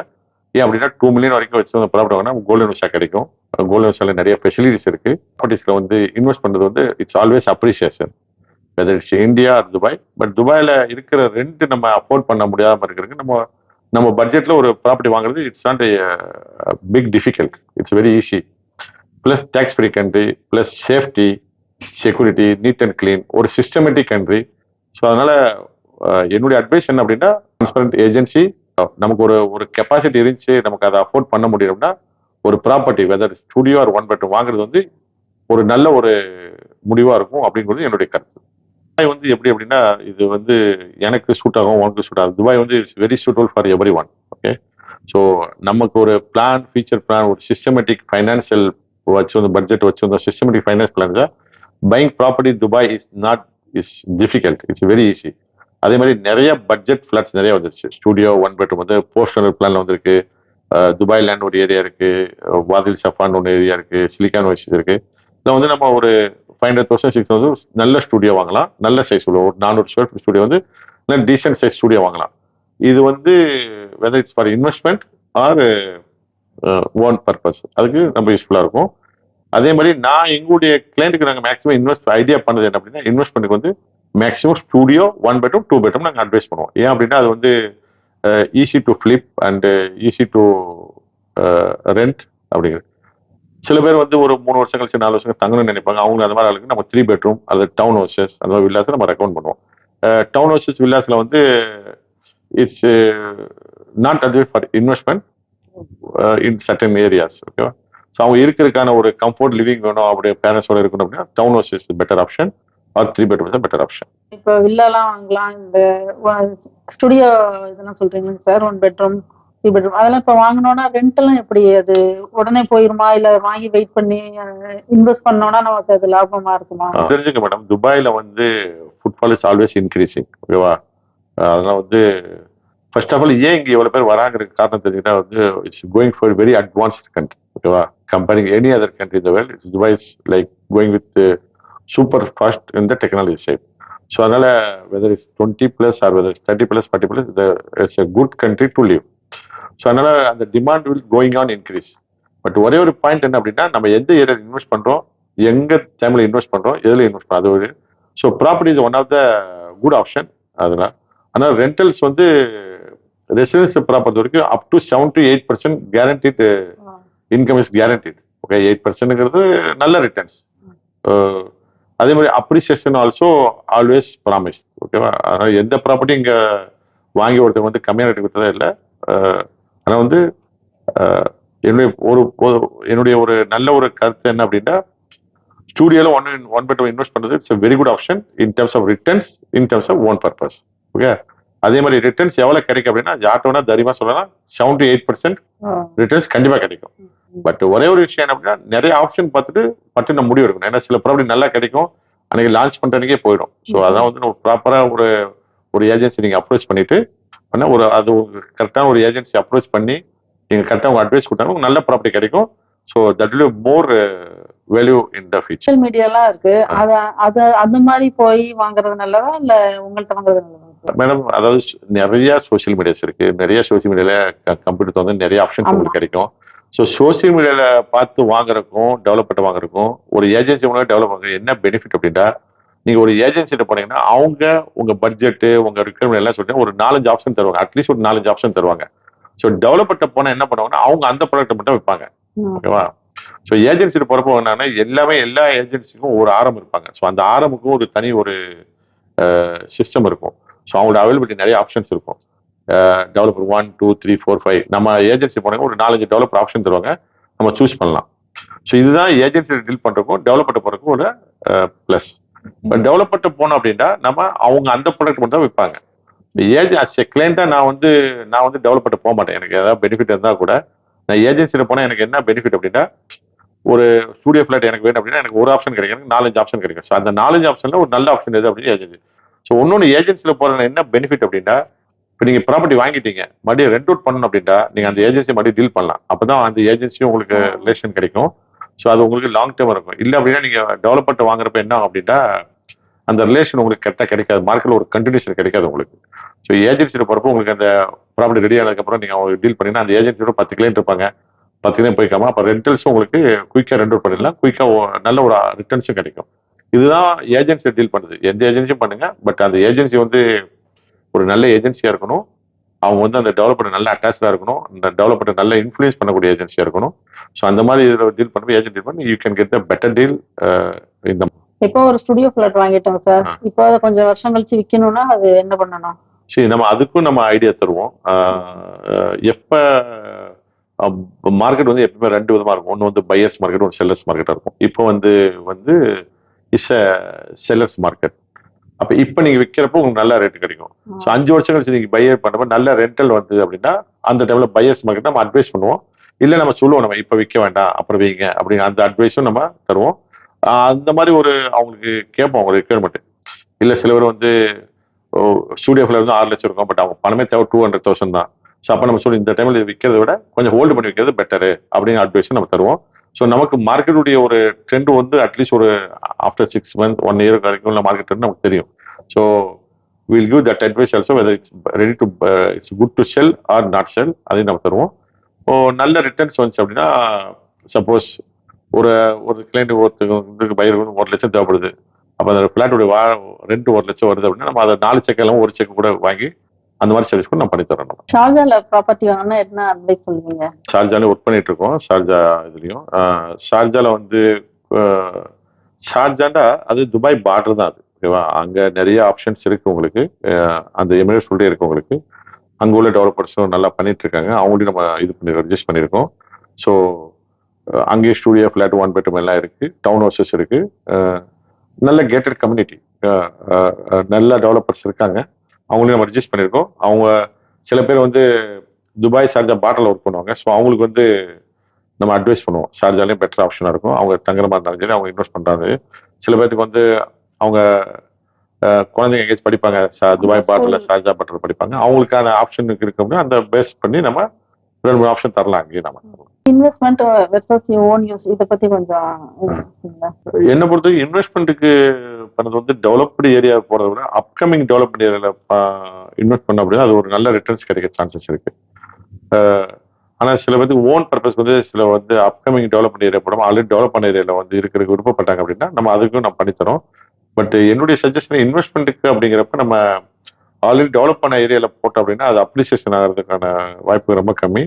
ஏன் அப்படின்னா 2 million வரைக்கும் வச்சு அந்த ப்ராப்பர்ட்டி வாங்கினா கோல்டன் விசா கிடைக்கும். கோல்டன் விசால நிறைய ஃபெசிலிட்டிஸ் இருக்கு. ப்ராப்பர்ட்டிஸ்ல வந்து இன்வெஸ்ட் பண்றது வந்து it's always appreciation whether it's India or Dubai. But துபாயில இருக்கிற ரெண்ட் நம்ம அஃபோர்ட் பண்ண முடியாம இருக்கிறதுக்கு நம்ம பட்ஜெட்ல ஒரு ப்ராப்பர்ட்டி வாங்குறது it's not big difficult, it's very easy. Plus tax free country, plus safety, security, neat and clean, ஒரு சிஸ்டமேட்டிக் கண்ட்ரி. ஸோ அதனால என்னுடைய அட்வைஸ் என்ன அப்படின்னா டிரான்ஸ்பரண்ட் ஏஜென்சி. நமக்கு ஒரு கெப்பாசிட்டி இருந்துச்சு, நமக்கு அதை அஃபோர்ட் பண்ண முடியும்னா ஒரு property whether studio or 1 bedroom வாங்குறது வந்து ஒரு நல்ல ஒரு முடிவா இருக்கும் அப்படிங்கிறது என்னுடைய கருத்து. துபாய் வந்து எப்படி அப்படின்னா இது வந்து எனக்கு சூட் ஆகும், உனக்கு சூட் ஆகும். துபாய் வந்து it's very suitable for every one. Okay, so நமக்கு ஒரு பிளான், ஃபியூச்சர் பிளான், ஒரு சிஸ்டமேட்டிக் ஃபைனான்சியல் வச்சு வந்து பட்ஜெட் வச்சு வந்து சிஸ்டமேட்டிக் ஃபைனான்ஸ் பிளான் தான் buying property Dubai is difficult, it's very easy. அதே மாதிரி நிறைய பட்ஜெட் ஃபிளாட்ஸ் நிறைய வந்துருச்சு. ஸ்டுடியோ 1 bedroom வந்து போஸ்ட் ஓனர் பிளான்ல வந்திருக்கு. துபாய் லேண்ட் ஒரு ஏரியா இருக்கு, வாதில் சஃபான் ஒன்று ஏரியா இருக்கு, சிலிக்கான் வைஸ் இருக்கு. இதில் வந்து நம்ம ஒரு 500,000 600,000 நல்ல ஸ்டுடியோ வாங்கலாம். நல்ல சைஸ் உள்ள ஒரு 400 square feet ஸ்டுடியோ வந்து நல்ல டீசென்ட் சைஸ் ஸ்டுடியோ வாங்கலாம். இது வந்து whether it's for investment our own purpose, அதுக்கு நம்ம யூஸ்ஃபுல்லா இருக்கும். அதே மாதிரி நான் எங்களுடைய கிளைண்ட்டுக்கு நாங்கள் மேக்ஸிமம் ஐடியா பண்ணது என்ன அப்படின்னா இன்வெஸ்ட்மெண்ட்டுக்கு வந்து மேக்ஸிமம் ஸ்டுடியோ 1 bedroom 2 bedroom நாங்கள் அட்வைஸ் பண்ணுவோம். ஏன் அப்படின்னா அது வந்து easy to flip and easy to rent அப்படிங்கிறது. சில பேர் வந்து ஒரு 3 வருஷம் கழிச்சு 4 வருஷம் தங்கணும்னு நினைப்பாங்க. அவங்க அந்த மாதிரி ஆளுக்கு நம்ம 3 பெட்ரூம் அல்லது டவுன் ஹவுசஸ் அந்த மாதிரி வில்லாஸ் நம்ம ரெக்கமெண்ட் பண்ணுவோம். டவுன் ஹவுசஸ் வில்லாஸ்ல வந்து it's not advice for investment in certain areas. ஓகேவா? ஸோ அவங்க இருக்கிறதுக்கான ஒரு கம்ஃபர்ட் லிவிங் வேணும், அப்படி பேரண்ட்ஸோட இருக்கணும் அப்படின்னா town house is better option or 3 bedroom is better option. இப்போ வில்லாலாம் வாங்கலாம். இந்த ஸ்டுடியோ இதெல்லாம் சொல்றீங்களா சார்? 1 பெட்ரூம் 3 பெட்ரூம் அதெல்லாம் இப்போ வாங்கினோம்னா ரெண்டெல்லாம் எப்படி? அது உடனே போயிருமா, இல்ல வாங்கி வெயிட் பண்ணி இன்வெஸ்ட் பண்ணோம்னா நமக்கு அது லாபமா இருக்குமா? தெரிஞ்சுக்க மேடம், துபாயில வந்து ஃபுட்பால் இஸ் ஆல்வேஸ் இன்க்ரீசிங். ஓகேவா? அதெல்லாம் வந்து ஃபர்ஸ்ட் ஆஃப் ஆல் ஏன் இங்க இவ்வளவு பேர் வராங்கிறதுக்கு காரணம் தெரிஞ்சுக்கிட்டா வந்து it's going for very advanced country. ஓகேவா? கம்பேரிங் எனி அதர் கண்ட்ரி இந்த world, it's Dubai is like going with super fast in the technology side. So அதனால whether it's 20+ or whether it's 30+, 40+, it's a good country to live. So அதனால அந்த demand will going on increase. But ஒரே ஒரு point என்ன அப்படின்னா, நம்ம எந்த ஏரியாவில் இன்வெஸ்ட் பண்றோம், எங்க டைம்ல இன்வெஸ்ட் பண்றோம், எதுல இன்வெஸ்ட் பண்றோம், அது ஒரு so property is one of the good option. அதனால ஆனால் ரெண்டல்ஸ் வந்து ரெசிடென்ஸ் ப்ராப்பர்ட்டி வரைக்கும் up to 7 to 8% guaranteed income is guaranteed. Okay, 8%ங்கிறது நல்ல ரிட்டர்ன்ஸ். அதே மாதிரி அப்ரிசியேஷன் ஆல்சோ ஆல்வேஸ் ப்ராமிஸ். ஓகேவா? அதனால எந்த ப்ராப்பர்ட்டி இங்க வாங்கி ஒருத்தர் வந்து கம்மியான ரேட்டு விட்டதே இல்லை. ஆனால் வந்து என்னுடைய ஒரு நல்ல ஒரு கருத்து என்ன அப்படின்னா, ஸ்டூடியோல ஒன் பெட்ரூம் இன்வெஸ்ட் பண்றது it's very good option in terms of returns, in terms of own purpose. Okay, அதே மாதிரி ரிட்டர்ன்ஸ் எவ்வளவு கிடைக்கும் அப்படின்னா, யார்கிட்ட வேணா தைரியமா சொல்லலாம் 7 to 8% ரிட்டர்ன்ஸ் கண்டிப்பா கிடைக்கும். பட் ஒரே ஒரு விஷயம் என்ன அப்படின்னா, நிறைய ஆப்ஷன் பார்த்துட்டு நம்ம முடிவு எடுக்கணும். ஏன்னா சில ப்ராப்பர்ட்டி நல்லா கிடைக்கும், அன்னைக்கு லான்ச் பண்றதுக்கே போயிடும். ஸோ அதான் வந்து ப்ராப்பரா ஒரு ஏஜென்சி நீங்க அப்ரோச் பண்ணிட்டு ஒரு அது கரெக்டான ஒரு ஏஜென்சி அப்ரோச் பண்ணி நீங்க கரெக்டாக உங்க அட்வைஸ் கொடுத்தாங்க, நல்ல ப்ராப்பர்ட்டி கிடைக்கும். So that will more value in the future. Social மீடியாலாம் இருக்கு, அந்த மாதிரி போய் வாங்குறது நல்லதா இல்ல உங்கள்கிட்ட வாங்குறது நல்லதா மேடம்? அதாவது நிறைய சோசியல் மீடியாஸ் இருக்கு, நிறைய சோசியல் மீடியால கம்ப்யூட்டர் வந்து நிறைய ஆப்ஷன்ஸ் உங்களுக்கு கிடைக்கும். ஸோ சோசியல் மீடியால பார்த்து வாங்குறதுக்கும் டெவலப்மெண்ட் வாங்குறதுக்கும் ஒரு ஏஜென்சி மூலம் டெவலப் வாங்குறது என்ன பெனிஃபிட் அப்படின்னா, நீங்க ஒரு ஏஜென்சிட்ட போனீங்கன்னா அவங்க உங்க பட்ஜெட் உங்க ரிக்வயர்மெண்ட் எல்லாம் சொல்லிட்டு ஒரு 4-5 ஆப்ஷன் தருவாங்க, அட்லீஸ்ட் ஒரு 4-5 ஆப்ஷன் தருவாங்க. ஸோ டெவலப்பர்ட்ட போனா என்ன பண்ணுவாங்கன்னா, அவங்க அந்த ப்ராடக்ட் மட்டும் விற்பாங்க. ஓகேவா? ஸோ ஏஜென்சிட்டு போறப்போ என்னன்னா, எல்லா ஏஜென்சிக்கும் ஒரு ஆரம் இருப்பாங்க. ஸோ அந்த ஆரமுக்கும் ஒரு தனி ஒரு சிஸ்டம் இருக்கும். ஸோ அவங்களோட அவைலபிலிட்டி நிறைய ஆப்ஷன்ஸ் இருக்கும். டெவலப்பர் 1, 2, 3, 4, 5 நம்ம ஏஜென்சி போனாங்க ஒரு 4-5 டெவலப்பர் ஆப்ஷன் தருவாங்க, நம்ம சூஸ் பண்ணலாம். ஸோ இதுதான் ஏஜென்சி டீல் பண்றதுக்கும் டெவலப்பர்ட்ட போறதுக்கும் ஒரு பிளஸ். டெவலப்பர்ட்ட போனோம் அப்படின்னா நம்ம அவங்க அந்த ப்ராடக்ட் மட்டும் தான் விற்பாங்க. கிளைண்டா நான் வந்து டெவலப்பர்ட்ட போக மாட்டேன். எனக்கு ஏதாவது பெனிஃபிட் இருந்தா கூட நான் ஏஜென்சியில போனா எனக்கு என்ன பெனிஃபிட் அப்படின்னா, ஒரு ஸ்டூடியோ ஃபிளாட் எனக்கு வேணும் அப்படின்னா எனக்கு ஒரு ஆப்ஷன் கிடைக்கும், எனக்கு 4-5 ஆப்ஷன் கிடைக்கும். ஸோ அந்த 4-5 ஆப்ஷன்ல ஒரு நல்ல ஆப்ஷன் எது அப்படின்னு ஏஜென்சி. ஸோ இன்னொன்று ஏஜென்சியில போற என்ன பெனிஃபிட் அப்படின்னா, இப்போ நீங்க ப்ராப்பர்ட்டி வாங்கிட்டீங்க, மறுபடியும் ரெண்ட் அவுட் பண்ணணும் அப்படின்னா நீங்க அந்த ஏஜென்சி மறுபடியும் டீல் பண்ணலாம். அப்பதான் அந்த ஏஜென்சியும் உங்களுக்கு ரிலேஷன் கிடைக்கும். ஸோ அது உங்களுக்கு லாங் டேர்ம் இருக்கும். இல்லை அப்படின்னா நீங்க டெவலப்பர்ட்ட வாங்குறப்ப என்ன அப்படின்னா, அந்த ரிலேஷன் உங்களுக்கு கரெக்டாக கிடைக்காது, மார்க்கெட்ல ஒரு கண்டினியூஷன் கிடைக்காது உங்களுக்கு. ஸோ ஏஜென்சியில போறப்போ உங்களுக்கு அந்த ப்ராப்பர்ட்டி ரெடி ஆனதுக்கப்புறம் நீங்க அவங்க டீல் பண்ணீங்கன்னா அந்த ஏஜென்சியோட 10 கிளைண்ட் இருப்பாங்க, 10 கிளைண்ட் போய்க்காம அப்போ ரெண்டல்ஸும் உங்களுக்கு குயிக்காக ரெண்ட் அவுட் பண்ணிடலாம், குயிக்காக நல்ல ஒரு ரிட்டர்ன்ஸும் கிடைக்கும். இதுதான் ஏஜென்சி டீல் பண்ணுது. எந்த ஏஜென்சியும் பண்ணுங்க, பட் அந்த ஏஜென்சி வந்து ஒரு நல்ல ஏஜென்சியா இருக்கணும். அவங்க வந்து அந்த டெவலப்பர் நல்ல அட்டாச்சா இருக்கணும், அந்த டெவலப்பர் நல்ல இன்ஃப்ளூயன்ஸ் பண்ணக்கூடிய ஏஜென்சியா இருக்கணும். ஸோ அந்த மாதிரி டீல் பண்ணும்போது ஏஜென்ட் டீல் பண்ணி you can get the better deal. இந்த இப்போ ஒரு ஸ்டுடியோ ஃபிளாட் வாங்கிட்டோம் சார், இப்போ அதை கொஞ்சம் வருஷம் கழிச்சு விற்கணும்னா அது என்ன பண்ணணும்? சரி, நம்ம அதுக்கும் நம்ம ஐடியா தருவோம். எப்ப மார்க்கெட் வந்து எப்பவுமே 2 விதமா இருக்கும். ஒன்று வந்து பையர்ஸ் மார்க்கெட், ஒரு செல்லர்ஸ் மார்க்கெட்டா இருக்கும். இப்போ வந்து இஸ் அ செல்லர்ஸ் மார்க்கெட். அப்ப இப்ப நீங்க விற்கிறப்போ உங்களுக்கு நல்ல ரேட் கிடைக்கும். ஸோ 5 வருஷம் கழிச்சு நீங்க பையர் பண்றப்ப நல்ல ரெண்டல் வந்து அப்படின்னா அந்த டைம்ல பையர்ஸ் மார்க்கெட் நம்ம அட்வைஸ் பண்ணுவோம். இல்ல நம்ம சொல்லுவோம், நம்ம இப்ப விற்க வேண்டாம் அப்புறம் வைங்க அப்படிங்க அந்த அட்வைஸும் நம்ம தருவோம். அந்த மாதிரி ஒரு அவங்களுக்கு கேட்போம் அவங்க ரிக்வயர்மெண்ட். இல்ல சில பேர் வந்து ஸ்டூடியோ ஃபிளாட் வந்து 6 லட்சம் இருக்கும், பட் அவங்க பணமே தேவை 200,000 தான். ஸோ அப்ப நம்ம சொல்லி இந்த டைம்ல விற்கிறத விட கொஞ்சம் ஹோல்டு பண்ணி வைக்கிறது பெட்டரு அப்படிங்கிற அட்வைஸும் நம்ம தருவோம். ஸோ நமக்கு மார்க்கெட்டுடைய ஒரு ட்ரெண்ட் வந்து அட்லீஸ்ட் ஒரு ஆஃப்டர் 6 months 1 year வரைக்கும் உள்ள மார்க்கெட் ட்ரெண்ட் நமக்கு தெரியும். So will give that advice also whether it's good to sell or not sell, அதையும் நம்ம தருவோம். நல்ல ரிட்டர்ன்ஸ் வந்துச்சு அப்படின்னா, சப்போஸ் ஒரு கிளைண்ட் ஒருத்தருக்கு பையருக்கு 1 லட்சம் தேவைப்படுது, அப்போ அந்த ஃபிளாட்டோட ரெண்ட் 1 லட்சம் வருது அப்படின்னா நம்ம அதை 4 செக் எல்லாம் 1 செக் கூட வாங்கி அந்த மாதிரி சர்வீஸ் கூட நான் பண்ணி தரேன். நம்ம ஷார்ஜால ப்ராப்பர்ட்டி வாங்கினா என்ன அட்வைஸ் சொல்லுவீங்க? ஷார்ஜாலே ஒர்க் பண்ணிட்டு இருக்கோம். ஷார்ஜா இதுலயும் ஷார்ஜால வந்து ஷார்ஜாண்டா அது துபாய் பார்டர் தான் அது. ஓகேவா? அங்க நிறைய ஆப்ஷன்ஸ் இருக்கு உங்களுக்கு. அந்த எமிரேட்ஸ் ஃபுல்டே இருக்கு உங்களுக்கு. அங்க உள்ள டெவலப்பர்ஸும் நல்லா பண்ணிட்டு இருக்காங்க. அவங்களையும் நம்ம இது பண்ணி ரெஜிஸ்ட் பண்ணியிருக்கோம். ஸோ அங்கேயே ஸ்டூடியோ, ஃபிளாட், 1 பெட்ரூம் எல்லாம் இருக்கு. டவுன் ஹவுசஸ் இருக்கு. நல்ல கேட்டட் கம்யூனிட்டி, நல்ல டெவலப்பர்ஸ் இருக்காங்க. அவங்களையும் நம்ம ரெஜிஸ்ட் பண்ணியிருக்கோம். அவங்க சில பேர் வந்து துபாய், ஷார்ஜா பார்டர்ல ஒர்க் பண்ணுவாங்க. ஸோ அவங்களுக்கு வந்து நம்ம அட்வைஸ் பண்ணுவோம். ஷார்ஜாலையும் பெட்டர் ஆப்ஷனாக இருக்கும். அவங்க தங்குற மாதிரி இருந்தாலும் சரி, அவங்க இன்வெஸ்ட் பண்ணுறாங்க. சில பேருக்கு வந்து அவங்க குழந்தைங்க எங்கேயாச்சும் படிப்பாங்க, துபாய் பார்டர்ல ஷார்ஜா பார்டர்ல படிப்பாங்க. அவங்களுக்கான ஆப்ஷன் இருக்கும்னா அந்த பேஸ் பண்ணி நம்ம 2 3 ஆப்ஷன் தரலாம். அங்கேயே நம்ம இன்வெஸ்ட்மெண்ட் வெர்சஸ் ஓன் யூஸ் இத பத்தி கொஞ்சம் என்ன பொறுத்தவரைக்கும் இன்வெஸ்ட்மெண்ட்டுக்கு பண்ணது வந்து டெவலப்டு ஏரியா போறதை விட அப்கமிங் டெவலப்மெண்ட் ஏரியாவில் இன்வெஸ்ட் பண்ண அப்படின்னா அது ஒரு நல்ல ரிட்டர்ன்ஸ் கிடைக்க சான்சஸ் இருக்கு. ஆனால் சில பேருக்கு ஓன் பர்பஸ் வந்து சில வந்து அப்கமிங் டெவலப்மெண்ட் ஏரியா போடாமல் ஆல்ரெடி டெவலப் பண்ண ஏரியாவில் வந்து இருக்கிறதுக்கு விருப்பப்பட்டாங்க அப்படின்னா நம்ம அதுக்கும் நம்ம பண்ணித்தரோம். பட் என்னுடைய சஜஷன் இன்வெஸ்ட்மெண்ட்டுக்கு அப்படிங்கிறப்ப நம்ம ஆல்ரெடி டெவலப் பண்ண ஏரியாவில் போட்டோம் அப்படின்னா அது அப்ரிசியேஷன் ஆகிறதுக்கான வாய்ப்பு ரொம்ப கம்மி.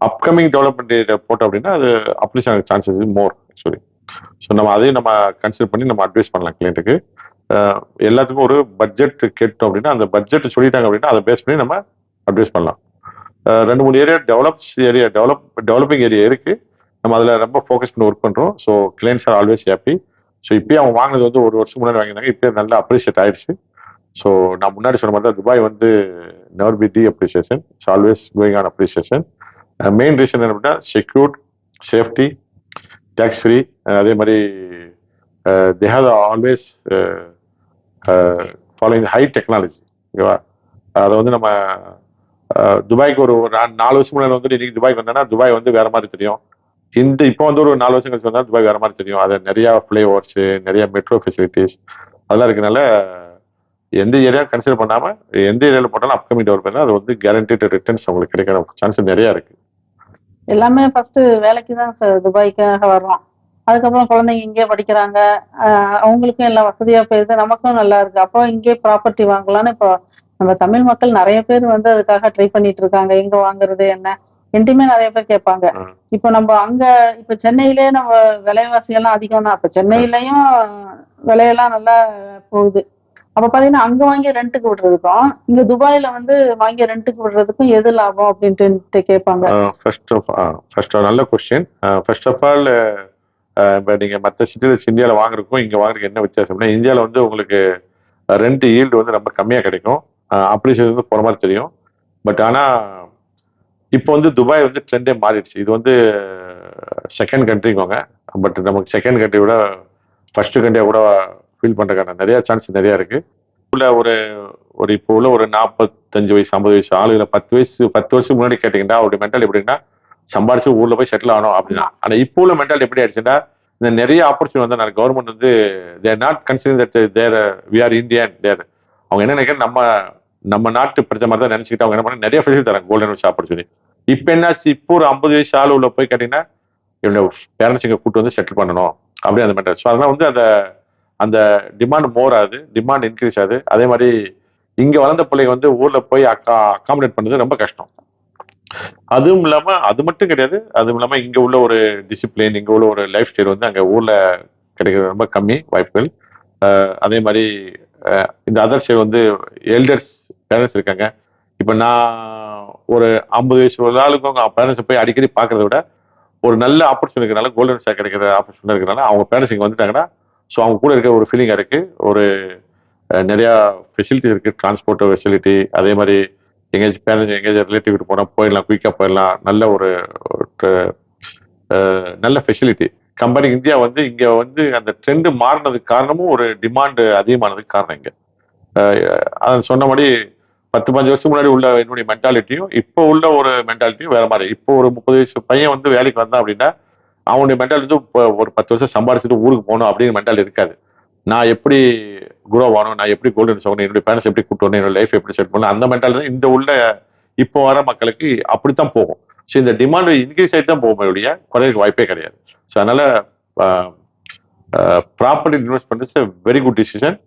அப்கமிங் டெவலப்மெண்ட் ஏரியா போட்டோம் அப்படின்னா அது அப்ரிசியேஷன் ஆக சான்சஸ் மோர் ஆக்சுவலி. ஸோ நம்ம அதையும் நம்ம கன்சிடர் பண்ணி நம்ம அட்வைஸ் பண்ணலாம் கிளைண்ட்டுக்கு. எல்லாத்துக்கும் ஒரு பட்ஜெட் கேட்டோம் அப்படின்னா அந்த பட்ஜெட் சொல்லிட்டாங்க அப்படின்னா அதை பேஸ் பண்ணி நம்ம அட்வைஸ் பண்ணலாம். 2 3 ஏரியா டெவலப்பிங் ஏரியா இருக்கு. நம்ம அதில் ரொம்ப ஃபோக்கஸ் பண்ணி ஒர்க் பண்ணுறோம். So clients are always happy. So இப்பயே அவங்க வாங்கினது வந்து 1 வருஷம் முன்னாடி வாங்கியிருந்தாங்க. இப்பயே நல்லா அப்ரிஷியேட் ஆயிடுச்சு. ஸோ நான் முன்னாடி சொன்ன மாதிரி தான் துபாய் வந்து never be the appreciation, it's always going on appreciation. Main reason என்ன அப்படின்னா செக்யூர்ட், சேஃப்டி, டேக்ஸ் ஃப்ரீ, அதே மாதிரி they have always following high technology. ஓகேவா? அதை வந்து நம்ம துபாய்க்கு ஒரு 4 வருஷம் முன்னாடி வந்து இன்னைக்கு துபாய்க்கு வந்தேன்னா துபாய் வந்து வேற மாதிரி தெரியும். இப்போ வந்து ஒரு 4 வருஷம் கழிச்சு வந்தா துபாய் வேற மாதிரி தெரியும். அது நிறைய ஃபிளைஓவர்ஸ், நிறைய மெட்ரோ ஃபெசிலிட்டிஸ் அதெல்லாம் இருக்கனால எந்த ஏரியா கன்சிடர் பண்ணாம எந்த ஏரியாவில் போட்டாலும் அப்கமிங் டெவலப்மெண்ட் அது வந்து கேரண்டட் ரிட்டர்ன்ஸ் அவங்களுக்கு கிடைக்கிற சான்ஸ் நிறைய இருக்கு. எல்லாமே ஃபர்ஸ்ட் வேலைக்கு தான் சார் துபாய்க்காக வர்றோம். அதுக்கப்புறம் குழந்தைங்க இங்கே படிக்கிறாங்க, அவங்களுக்கும் எல்லாம் வசதியா போயிருது, நமக்கும் நல்லா இருக்கு. அப்போ இங்கே ப்ராப்பர்ட்டி வாங்கலாம்னு இப்போ நம்ம தமிழ் மக்கள் நிறைய பேர் வந்து அதுக்காக ட்ரை பண்ணிட்டு இருக்காங்க. எங்க வாங்குறது என்ன என்றுமே நிறைய பேர் கேட்பாங்க. இப்போ நம்ம அங்க இப்ப சென்னையிலே நம்ம விலைவாசி எல்லாம் அதிகம் தான். இப்ப சென்னையிலயும் விலையெல்லாம் நல்லா போகுது. அப்ப பாத்தீங்கன்னா அங்க வாங்கி ரெண்ட்டுக்கு விடுறதுக்கும் இங்க துபாயில வந்து வாங்கி ரெண்ட்டுக்கு விடுறதுக்கும் எது லாபம் அப்படின்ட்டு கேட்பாங்க. ஃபர்ஸ்ட் நல்ல கொஸ்டின். ஃபர்ஸ்ட் ஆஃப் ஆல் இப்போ நீங்க மற்ற சிட்டிஸ் இந்தியாவில் வாங்குறதுக்கும் இங்க வாங்குறதுக்கு என்ன வித்தியாசம்னா இந்தியாவில் வந்து உங்களுக்கு ரெண்ட் ஈல்டு வந்து ரொம்ப கம்மியா கிடைக்கும். அப்ரிசியேஷன் வந்து போற மாதிரி தெரியும். பட் ஆனா இப்போ வந்து துபாய் வந்து ட்ரெண்டே மாறிடுச்சு. இது வந்து செகண்ட் கண்ட்ரிங்கோங்க. பட் நமக்கு செகண்ட் கண்ட்ரி விட ஃபர்ஸ்ட் கண்ட்ரியை கூட ஃபீல் பண்றதுக்கான நிறைய சான்ஸ் நிறைய இருக்கு. உள்ள ஒரு இப்போ உள்ள ஒரு 45 வயசு 50 வயசு ஆளுகளை 10 வருஷம் முன்னாடி கேட்டீங்கன்னா அவருடைய மென்டாலிட்டி எப்படின்னா சம்பாரிச்சு ஊர்ல போய் செட்டில் ஆகணும் அப்படின்னா. ஆனா இப்போ உள்ள மென்டாலிட்டி எப்படி ஆயிடுச்சுன்னா இந்த நிறைய ஆப்பர்ச்சுனிட்டி வந்து நான் கவர்மெண்ட் வந்து they're not consider that there we are Indian there. அவங்க என்ன நினைக்கிறேன் நம்ம நாட்டு படிச்ச மாதிரி தான் நினைச்சுக்கிட்டு அவங்க என்ன பண்ண நிறைய ஃபெசிலிட்டி தராங்க கோல்டன் விஷ் ஆப்பர்ச்சுனிட்டி. இப்போ என்னாச்சு இப்போ ஒரு 50 வயசு ஆளு உள்ள போய் கேட்டீங்கன்னா என்னோட பேரண்ட்ஸ் இங்க கூட்டு வந்து செட்டில் பண்ணணும் அப்படி அந்த மென்டாலிட்டி. ஸோ அதனால வந்து அந்த டிமாண்ட் மோர் ஆகுது, டிமாண்ட் இன்க்ரீஸ் ஆகுது. அதே மாதிரி இங்க வளர்ந்த பிள்ளைங்க வந்து ஊர்ல போய் அகாமடேட் பண்ணது ரொம்ப கஷ்டம். அதுவும் இல்லாம அது மட்டும் கிடையாது, அதுவும் இல்லாம இங்க உள்ள ஒரு டிசிப்ளின், இங்க உள்ள ஒரு லைஃப் ஸ்டைல் வந்து அங்க ஊர்ல கிடைக்கிறது ரொம்ப கம்மி வாய்ப்புகள். அதே மாதிரி இந்த அதர் சைடு வந்து எல்டர்ஸ் பேரண்ட்ஸ் இருக்காங்க. இப்ப நான் ஒரு 50 வயசு ஒரு ஆளுக்கு அவங்க பேரண்ட்ஸை போய் அடிக்கடி பாக்குறத விட ஒரு நல்ல ஆப்பர்ச்சுனிட்டி இருக்கிறனால கோல்டன் ஷேர் கிடைக்கிற ஆப்பர்ச்சுனிட்டி இருக்கிறனால அவங்க பேரண்ட்ஸ் இங்க வந்துட்டாங்கன்னா ஸோ அவங்க கூட இருக்க ஒரு ஃபீலிங்கா இருக்கு. ஒரு நிறைய ஃபெசிலிட்டி இருக்கு, டிரான்ஸ்போர்ட் ஃபெசிலிட்டி. அதே மாதிரி எங்கேயாச்சும் பேரண்ட்ஸ் எங்கேயாச்சும் ரிலேட்டிவ் வீட்டு போனால் போயிடலாம், குயிக்காக போயிடலாம். நல்ல ஃபெசிலிட்டி. கம்பேரிங் இந்தியா வந்து இங்க வந்து அந்த ட்ரெண்ட் மாறினதுக்கு காரணமும் ஒரு டிமாண்ட் அதிகமானதுக்கு காரணம் இங்க. அதை சொன்னபடி 10-15 வருஷம் முன்னாடி உள்ள என்னுடைய மென்டாலிட்டியும் இப்போ உள்ள ஒரு மென்டாலிட்டியும் வேற மாதிரி. இப்போ ஒரு 30 வயசு பையன் வந்து வேலைக்கு வந்தான் அப்படின்னா அவனுடைய மென்டாலிட்டி ஒரு 10 வருஷம் சம்பாதிச்சுட்டு ஊருக்கு போகணும் அப்படின்னு மென்டாலிட்டி இருக்காது. நான் எப்படி குரோ ஆகணும், நான் எப்படி கோல்டன் ஆகணும், என்னுடைய பேரண்ட்ஸ் எப்படி கூட்டு வரணும், என்னோட லைஃப் எப்படி செட் பண்ணணும், அந்த மென்டாலிட்டி இந்த உள்ள இப்போ வர மக்களுக்கு அப்படித்தான் போகும். ஸோ இந்த டிமாண்ட் இன்க்ரீஸ் ஆகிட்டு தான் போகும், ஒழிய குறையக்கு வாய்ப்பே கிடையாது. ஸோ அதனால property investment is very good decision.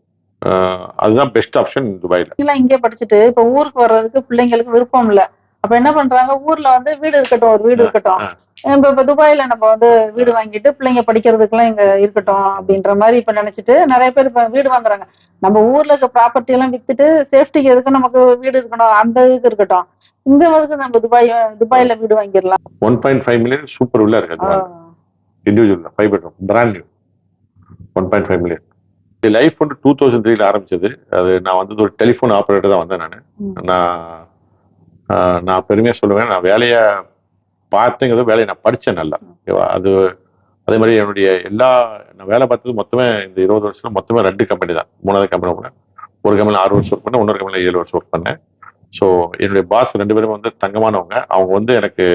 அதுதான் பெஸ்ட் ஆப்ஷன் துபாயில. எல்லாம் இங்கே படிச்சுட்டு இப்ப ஊருக்கு வர்றதுக்கு பிள்ளைங்களுக்கு விருப்பம் இல்ல. அப்ப என்ன பண்றாங்க, ஊர்ல வந்து வீடு இருக்கட்டும், ஒரு வீடு இருக்கட்டும். இப்ப துபாயில நம்ம வந்து வீடு வாங்கிட்டு பிள்ளைங்க படிக்கிறதுக்கெல்லாம் இங்க இருக்கட்டும் அப்படின்ற மாதிரி இப்ப நினைச்சிட்டு நிறைய பேர் இப்ப வீடு வாங்குறாங்க. நம்ம ஊர்ல இருக்க ப்ராப்பர்ட்டி எல்லாம் வித்துட்டு சேஃப்டிக்கு எதுக்கு நமக்கு வீடு இருக்கணும், அந்த இதுக்கு இருக்கட்டும். இங்க வந்து நம்ம துபாயில வீடு வாங்கிடலாம். 1.5 மில்லியன் சூப்பர் உள்ள இருக்கு individual 5 bedroom brand new 1.5 million. Life வந்து 2003 ஆரம்பிச்சது. அது நான் வந்து ஒரு டெலிஃபோன் ஆப்ரேட்டர் தான் வந்தேன். நான் பெருமையா சொல்லுவேன், நான் வேலையை பார்த்தேங்கிறது வேலையை நான் படித்தேன் நல்லா. அது அதே மாதிரி என்னுடைய நான் வேலை பார்த்தது மொத்தமே இந்த 20 வருஷத்துல மொத்தமே 2 கம்பெனி தான். 3வது கம்பெனி போனேன். ஒரு கம்பெனியில் 6 வருஷம் ஒர்க் பண்ணேன், இன்னொரு கம்பெனியில் 7 வருஷம் ஒர்க் பண்ணேன். ஸோ என்னுடைய பாஸ் 2 பேரும் வந்து தங்கமானவங்க. அவங்க வந்து எனக்கு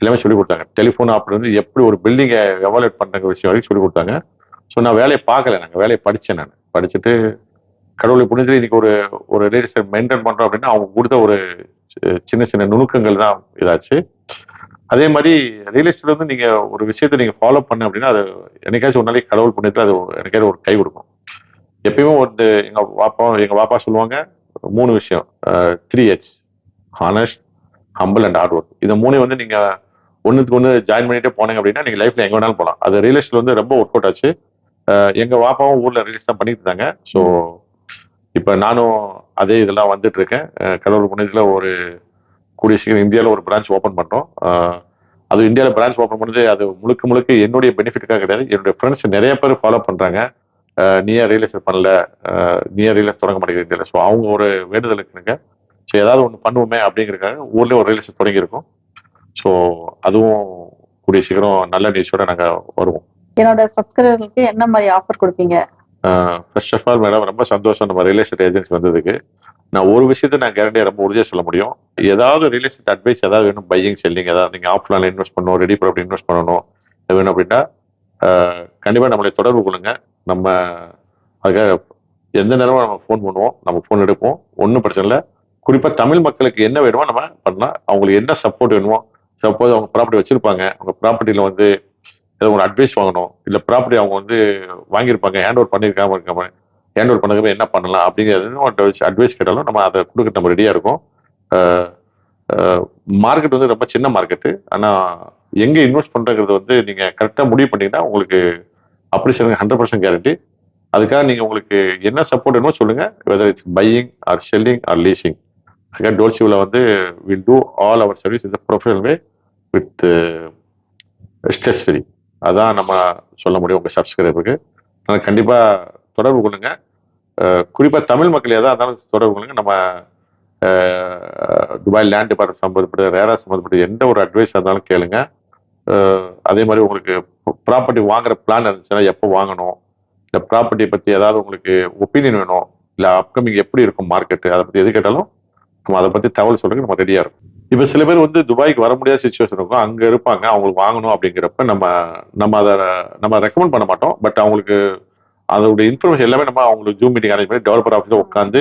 எல்லாமே சொல்லிக் கொடுத்தாங்க. டெலிஃபோன் ஆப்ரேட்டர் வந்து எப்படி ஒரு பில்டிங்கை எவாலுவேட் பண்ணுற விஷயம் வரைக்கும் சொல்லிக் கொடுத்தாங்க. ஸோ நான் வேலையை பார்க்கல, நாங்கள் வேலையை படித்தேன். நான் படிச்சுட்டு கடவுளை புரிஞ்சு இன்னைக்கு ஒரு ரிலேஷன் மெயின்டைன் பண்றோம் அப்படின்னா அவங்க கொடுத்த ஒரு சின்ன சின்ன நுணுக்கங்கள் தான் இதாச்சு. அதே மாதிரி ரியல் எஸ்டேட் வந்து நீங்க ஒரு விஷயத்தை நீங்க ஃபாலோ பண்ண அப்படின்னா அது என்னைக்காச்சும் ஒரு நாளைக்கு கடவுள் புண்ணியத்துல அது எனக்காச்சும் ஒரு கை கொடுக்கும். எப்பயுமே வந்து எங்க பாப்பா சொல்லுவாங்க 3 விஷயம், 3H, honest, humble and hard work. இந்த 3 வந்து நீங்க ஒண்ணுக்கு ஒண்ணு ஜாயின் பண்ணிட்டே போனீங்க அப்படின்னா நீங்க லைஃப்ல எங்க வேணாலும் போகலாம். அது ரியல் எஸ்டேட் வந்து ரொம்ப ஒர்க் அவுட் ஆச்சு. எங்க பாப்பாவும் ஊர்ல ரியல் எஸ்டேட் தான் பண்ணிட்டு இருந்தாங்க. ஸோ இப்ப நானும் அதே இதெல்லாம் வந்துட்டு இருக்கேன். கடவுள் புண்ணியத்துல ஒரு கூடிய சீக்கிரம் இந்தியாவில் ஒரு பிரான்ச் ஓப்பன் பண்றோம். அது இந்தியாவில் பிரான்ச் ஓப்பன் பண்ணது அது முழுக்க என்னுடைய பெனிஃபிட்டுக்காக கிடையாது. என்னுடைய ஃப்ரெண்ட்ஸ் நிறைய பேர் ஃபாலோ பண்றாங்க. நீ ஏன் ரியல் எஸ்டேட் பண்ணல, நீ ஏன் ரியல் எஸ்டேட் தொடங்க மாட்டேங்கிற இந்தியாவில். ஸோ அவங்க ஒரு வேண்டுதல் இருக்குங்க. ஸோ ஏதாவது ஒன்று பண்ணுவோமே அப்படிங்கிறதுக்காக ஊர்லேயே ஒரு ரியல் எஸ்டேட் தொடங்கியிருக்கோம். ஸோ அதுவும் கூடிய சீக்கிரம் நல்ல நியூஸோட நாங்கள் வருவோம். என்னோட சப்ஸ்கிரைபர்களுக்கு என்ன மாதிரி ஆஃபர் கொடுப்பீங்க? ஃபர்ஸ்ட் ஆஃப் ஆல் மேடம் ரொம்ப சந்தோஷம் நம்ம ரியல் எஸ்டேட் ஏஜென்சி வந்ததுக்கு. நான் ஒரு விஷயத்த நான் கேரண்டியா ரொம்ப உறுதியாக சொல்ல முடியும். ஏதாவது ரியல் எஸ்டேட் அட்வைஸ் ஏதாவது வேணும், பையிங் செல்லிங் ஏதாவது நீங்கள் ஆஃப்லைன்ல இன்வெஸ்ட் பண்ணணும், ரெடி ப்ராப்பர்ட்டி இன்வெஸ்ட் பண்ணணும் வேணும் அப்படின்னா கண்டிப்பாக நம்மளை தொடர்பு கொள்ளுங்க. நம்ம அதுக்காக எந்த நேரமும் நம்ம ஃபோன் பண்ணுவோம், நம்ம ஃபோன் எடுப்போம், ஒன்றும் பிரச்சனை இல்லை. குறிப்பாக தமிழ் மக்களுக்கு என்ன வேணுமோ நம்ம பண்ணலாம். அவங்களுக்கு என்ன சப்போர்ட் வேணுமோ, சப்போஸ் அவங்க ப்ராப்பர்ட்டி வச்சிருப்பாங்க, அவங்க ப்ராப்பர்ட்டியில் வந்து ஏதோ ஒரு அட்வைஸ் வாங்கணும், இல்லை ப்ராப்பர்ட்டி அவங்க வந்து வாங்கியிருப்பாங்க, ஹேண்ட் ஓவர் பண்ணியிருக்காம ஹேண்ட் ஓவர் பண்ணதுக்கு என்ன பண்ணலாம் அப்படிங்கிறது அட்வைஸ் கேட்டாலும் நம்ம அதை கொடுக்க நம்ம ரெடியாக இருக்கோம். மார்க்கெட் வந்து ரொம்ப சின்ன மார்க்கெட்டு. ஆனால் எங்கே இன்வெஸ்ட் பண்ணுறது வந்து நீங்கள் கரெக்டாக முடிவு பண்ணிங்கன்னா உங்களுக்கு அப்ரிசியேஷன் 100% கேரண்டி. அதுக்காக நீங்கள் உங்களுக்கு என்ன சப்போர்ட் வேணுமோ சொல்லுங்கள், whether it's buying or selling or leasing. அதுக்காக டோல்சிவில் வந்து will do all our service in the professional way with stress free. அதான் நம்ம சொல்ல முடியும் உங்கள் சப்ஸ்கிரைபருக்கு. அதனால் கண்டிப்பாக தொடர்பு கொள்ளுங்க. குறிப்பாக தமிழ் மக்கள் எதாக இருந்தாலும் தொடர்பு கொள்ளுங்க. நம்ம துபாய் லேண்ட் டிபார்ட்மெண்ட் சம்மந்தப்பட்ட ரேரா சம்மந்தப்பட்ட எந்த ஒரு அட்வைஸ் இருந்தாலும் கேளுங்க. அதே மாதிரி உங்களுக்கு ப்ராப்பர்ட்டி வாங்குற பிளான் இருந்துச்சுன்னா எப்போ வாங்கணும், இல்லை ப்ராப்பர்ட்டியை பற்றி ஏதாவது உங்களுக்கு ஒப்பீனியன் வேணும், இல்லை அப்கமிங் எப்படி இருக்கும் மார்க்கெட்டு, அதை பற்றி எது கேட்டாலும் நம்ம அதை பற்றி தகவல் சொல்றதுக்கு நம்ம ரெடியாக இருக்கும். இப்போ சில பேர் வந்து துபாய்க்கு வர முடியாத சுச்சுவேஷன் இருக்கும், அங்கே இருப்பாங்க, அவங்களுக்கு வாங்கணும் அப்படிங்கிறப்ப நம்ம அதை ரெக்கமெண்ட் பண்ண மாட்டோம். பட் அவங்களுக்கு அதோட இன்ஃபர்மேஷன் எல்லாமே நம்ம அவங்களுக்கு ஜூம் மீட்டிங் அரேஞ்ச் பண்ணி டெவலப்பர் ஆஃபீஸில் உட்காந்து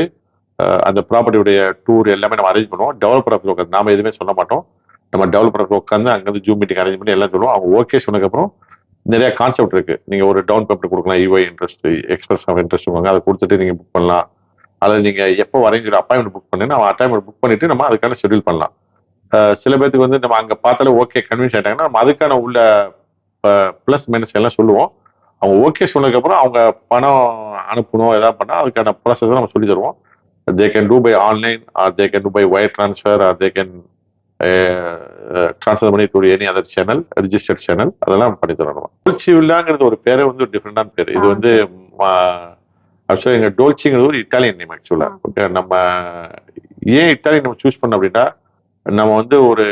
அந்த ப்ராப்பர்ட்டியுடைய டூர் எல்லாமே நம்ம அரேஞ்ச் பண்ணுவோம். டெவலப்பர் ஆஃபீஸ் உட்காந்து நாம எதுவுமே சொல்ல மாட்டோம். நம்ம டெவலப்பர் ஆஃபீஸ் உட்காந்து அங்கேருந்து ஜூம் மீட்டிங் அரேஞ்ச் பண்ணி எல்லாம் சொல்லுவோம். அவங்க ஓகே சொன்னதுக்கப்புறம் நிறைய கான்செப்ட் இருக்கு. நீங்க ஒரு டவுன் பேமெண்ட் கொடுக்கலாம், இஒய் இன்ட்ரெஸ்ட், எக்ஸ்பிரஸ் ஆஃப் இன்ட்ரெஸ்ட் வாங்க, அதை கொடுத்துட்டு நீங்க புக் பண்ணலாம். அதில் நீங்க எப்போ வரீங்கிற அப்பாயின்மெண்ட் புக் பண்ணி நம்ம அப்பாயின்மெண்ட் புக் பண்ணிட்டு நம்ம அதுக்கான ஷெட்யூல் பண்ணலாம். சில பேருக்கு வந்து நம்ம அங்கே பார்த்தாலே ஓகே கன்வின்ஸ் ஆயிட்டாங்கன்னா நம்ம அதுக்கான உள்ள பிளஸ் மைனஸ் எல்லாம் சொல்லுவோம். அவங்க ஓகே சொன்னதுக்கப்புறம் அவங்க பணம் அனுப்பணும் ஏதாவது பண்ணால் அதுக்கான ப்ராசஸ் நம்ம சொல்லி தருவோம். They can do by online or they can do by wire transfer or they can transfer பண்ணி to any other channel, registered channel, அதெல்லாம் பண்ணி தரணும். டோல்சி வில்லாங்கிறது ஒரு பேரே வந்து ஒரு டிஃப்ரெண்டான பேர். இது வந்து ஆக்சுவலாக எங்கள் டோல்சிங்கிறது ஒரு இட்டாலியன் நேம் ஆக்சுவலாக. ஓகே, நம்ம ஏன் இட்டாலியன் நம்ம சூஸ் பண்ணோம் அப்படின்னா நம்ம வந்து ஒரு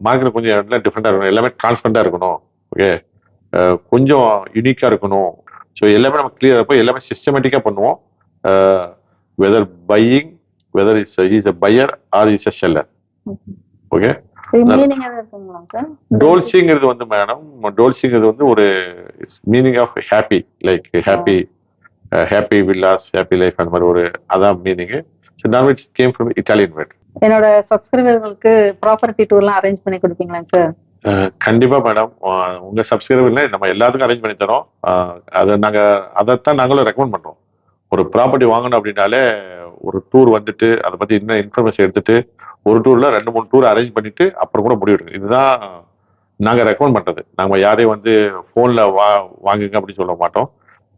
மார்க்கெட் கொஞ்சம் இடத்துல டிஃப்ரெண்டாக இருக்கணும், எல்லாமே டிரான்ஸ்பரண்டாக இருக்கணும், ஓகே, கொஞ்சம் யூனிக்காக இருக்கணும். ஸோ எல்லாமே நம்ம கிளியர் இருப்போம், எல்லாமே சிஸ்டமேட்டிக்காக பண்ணுவோம். Whether buying, whether is a buyer or is a seller. Okay, டோல்சிங்கிறது வந்து மேடம், டோல்சிங்கிறது வந்து ஒரு meaning of happy, like happy villas, happy life, அந்த மாதிரி ஒரு அதான் meaning. So not it's came from Italian word. என்னோட சப்ஸ்கிரைபர்களுக்கு ப்ராப்பர்ட்டி டூர்லாம் அரேஞ்ச் பண்ணி கொடுப்பீங்களா சார்? கண்டிப்பா மேடம், உங்க சப்ஸ்கிரைபர்ல நம்ம எல்லாத்துக்கும் அரேஞ்ச் பண்ணி தரோம். அதை அதைத்தான் நாங்களும் ரெக்கமெண்ட் பண்றோம். ஒரு ப்ராப்பர்ட்டி வாங்கணும் அப்படின்னாலே ஒரு டூர் வந்துட்டு அதை பத்தி இன்னும் இன்ஃபர்மேஷன் எடுத்துட்டு ஒரு டூர்ல 2-3 டூர் அரேஞ்ச் பண்ணிட்டு அப்புறம் கூட முடிவு எடுக்கணும். இதுதான் நாங்க ரெக்கமெண்ட் பண்றது. நம்ம யாரையும் வந்து போன்ல வாங்குங்க அப்படின்னு சொல்ல மாட்டோம்.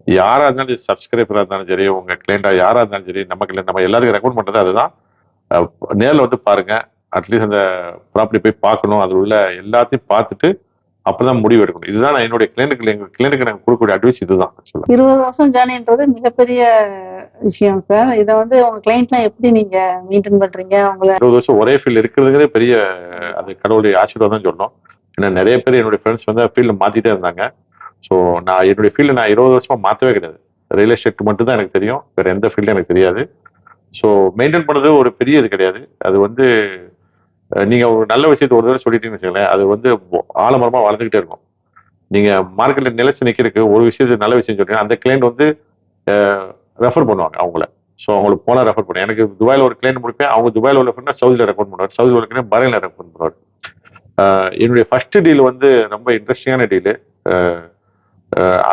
யாரா இருந்தாலும் சப்ஸ்கிரைபரா இருந்தாலும் சரி, உங்க கிளைண்டா யாரா இருந்தாலும் சரி, நம்ம எல்லாருக்கும் ரெக்கமெண்ட் பண்றது அதுதான். நேர்ல வந்து பாருங்க. அட்லீஸ்ட் அந்த ப்ராப்பர்ட்டி போய் பார்க்கணும். அது உள்ள எல்லாத்தையும் பார்த்துட்டு அப்பதான் முடிவு எடுக்கணும். இதுதான் நான் என்னுடைய கிளைண்டுக்கு நாங்க கொடுக்கக்கூடிய அட்வைஸ் இதுதான். 20 வருஷம் ஜேர்னின்றது மிகப்பெரிய விஷயம் சார். இதை வந்து உங்க கிளைண்ட்லாம் எப்படி நீங்க மெயின்டைன் பண்றீங்க? உங்களை 20 வருஷம் ஒரே ஃபீல்டு இருக்கிறதுங்கிறதே பெரிய அது கடவுளுடைய ஆசீர்வாதம் சொன்னோம். ஏன்னா நிறைய பேர் என்னுடைய ஃப்ரெண்ட்ஸ் வந்து ஃபீல்டு மாத்திட்டே இருந்தாங்க. ஸோ நான் என்னுடைய ஃபீல்டு நான் 20 வருஷமா மாற்றவே கிடையாது. ரியல் எஸ்டேட் மட்டும் தான் எனக்கு தெரியும். வேற எந்த ஃபீல்டும் எனக்கு தெரியாது. ஸோ மெயின்டைன் பண்ணது ஒரு பெரிய இது கிடையாது. அது வந்து நீங்க ஒரு நல்ல விஷயத்தை ஒரு தடவை சொல்லிட்டீங்கன்னு வச்சுக்கோங்களேன், அது வந்து ஆலமரமா வளர்ந்துகிட்டே இருக்கும். நீங்க மார்க்கெட்ல நிலைச்சு நிக்கிறதுக்கு ஒரு விஷயத்துக்கு நல்ல விஷயம் சொல்றீங்கன்னா அந்த கிளைண்ட் வந்து ரெஃபர் பண்ணுவாங்க அவங்கள. ஸோ அவங்களுக்கு போனா ரெஃபர் பண்ணுவேன். எனக்கு துபாயில் ஒரு கிளைண்ட் முடிப்பேன். அவங்க துபாயில் உள்ள ஃப்ரெண்ட் சவுதியில் ரெஃபர் பண்ணுவார். சவுதியில் உள்ள கிளைண்ட் பஹ்ரைன்ல ரெஃபர் பண்ணுவார். என்னுடைய ஃபர்ஸ்ட் டீல் வந்து ரொம்ப இன்ட்ரெஸ்டிங்கான டீலு.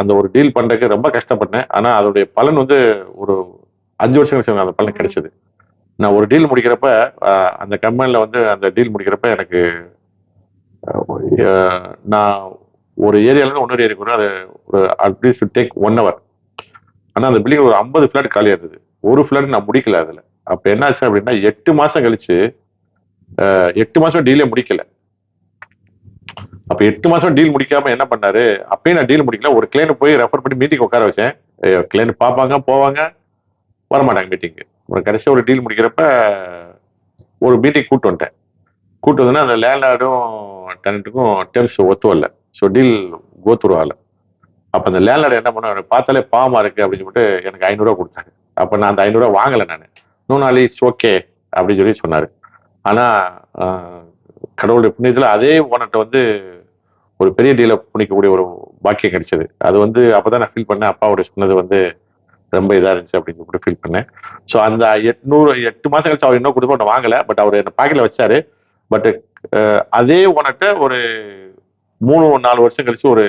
அந்த ஒரு டீல் பண்றதுக்கு ரொம்ப கஷ்டப்பட்டேன். ஆனா அதோடைய பலன் வந்து ஒரு 5 வருஷம் கழிச்சு அந்த பலன் கிடைச்சது. நான் ஒரு டீல் முடிக்கிறப்ப அந்த கம்பெனில வந்து அந்த டீல் முடிக்கிறப்ப எனக்கு நான் ஒரு ஏரியால இருந்து இன்னொரு ஏரியாவுக்கு வரும். அது ஒரு அட்லீஸ்ட் டேக் 1 hour. ஆனா அந்த பில்டிங் ஒரு 50 ஃபிளாட் காலியா இருந்தது. ஒரு ஃபிளாட் நான் முடிக்கல அதுல. அப்ப என்னாச்சு அப்படின்னா 8 மாசம் கழிச்சு 8 மாசம் டீலே முடிக்கல. அப்ப 8 மாசம் டீல் முடிக்காம என்ன பண்ணாரு, அப்பயும் நான் டீல் முடிக்கல. ஒரு கிளைண்ட் போய் ரெஃபர் பண்ணி மீட்டிங் உட்கார வச்சேன். கிளைண்ட் பார்ப்பாங்க, போவாங்க, வரமாட்டாங்க மீட்டிங்கு. கடைசியா ஒரு டீல் முடிக்கிறப்ப ஒரு மீட்டிங் கூட்டு வந்துட்டேன். கூட்டு வந்தோன்னா அந்த லேண்ட்லார்டும் டெனண்ட்டுக்கும் டேர்ம்ஸ் ஒத்து வரல. ஸோ டீல் கோத்ரூ ஆகல. அப்ப அந்த லேண்ட்லார்டு என்ன பண்ண, எனக்கு பார்த்தாலே பாவமா இருக்கு அப்படின்னு சொல்லிட்டு எனக்கு 500 ரூபா கொடுத்தாங்க. அப்ப நான் அந்த 500 ரூபா வாங்கல நானு. நூனாலி இட்ஸ் ஓகே அப்படின்னு சொல்லி சொன்னாரு. ஆனா கடவுளுடைய புண்ணியத்துல அதே ஓனர்ட்ட வந்து ஒரு பெரிய டீலை பண்ணிக்கக்கூடிய ஒரு பாக்கியம் கிடைச்சது. அது வந்து அப்பதான் நான் ஃபீல் பண்ணேன். அப்பாவுடைய சொன்னது வந்து ரொம்ப இதா இருந்துச்சு அப்படின்னு சொல்லிட்டு ஃபீல் பண்ணேன். ஸோ அந்த 8 மாசம் கழிச்சு அவர் இன்னும் கொடுத்து நான் வாங்கல. பட் அவர் என்ன பாக்கெட்ல வச்சாரு. பட் அதே ஓனர்ட்ட ஒரு 3-4 வருஷம் கழிச்சு ஒரு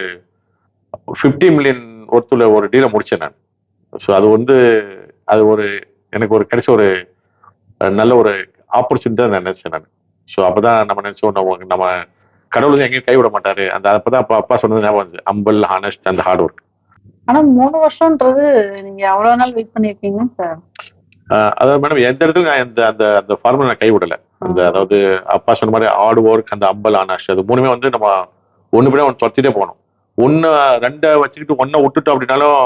50 மில்லியன் ஒர்த்துல ஒரு டீலை முடிச்சேன் நான். ஸோ அது வந்து அது ஒரு எனக்கு ஒரு கிடைச்ச ஒரு நல்ல ஒரு ஆப்பர்ச்சுனிட்டி தான் நான் நினைச்சேன் நான். ஸோ அப்பதான் நம்ம நினைச்சோம் நம்ம கடவுள் வந்து எங்கேயும் கைவிட மாட்டாரு. அந்த அப்பதான் அப்பா சொன்னது ஞாபகம் வந்துச்சு. Hanbal, honest and hard work. ஆனா 3 வருஷம்ன்றது நீங்க எவ்வளவு நாள் வெயிட் பண்ணிருக்கீங்க சார்? அதாவது மேடம் எந்த இடத்துல நான் அந்த அந்த ஃபார்முலா நான் கைவிடல. அந்த அதாவது அப்பா சொன்ன மாதிரி ஹார்ட் ஒர்க், அந்த அம்பல், ஹானஸ்ட் அது மூணுமே வந்து நம்ம ஒண்ணு பின்னா ஒன்று துரத்திட்டே போகணும். 2 வச்சுக்கிட்டு 1 விட்டுட்டோம் அப்படின்னாலும்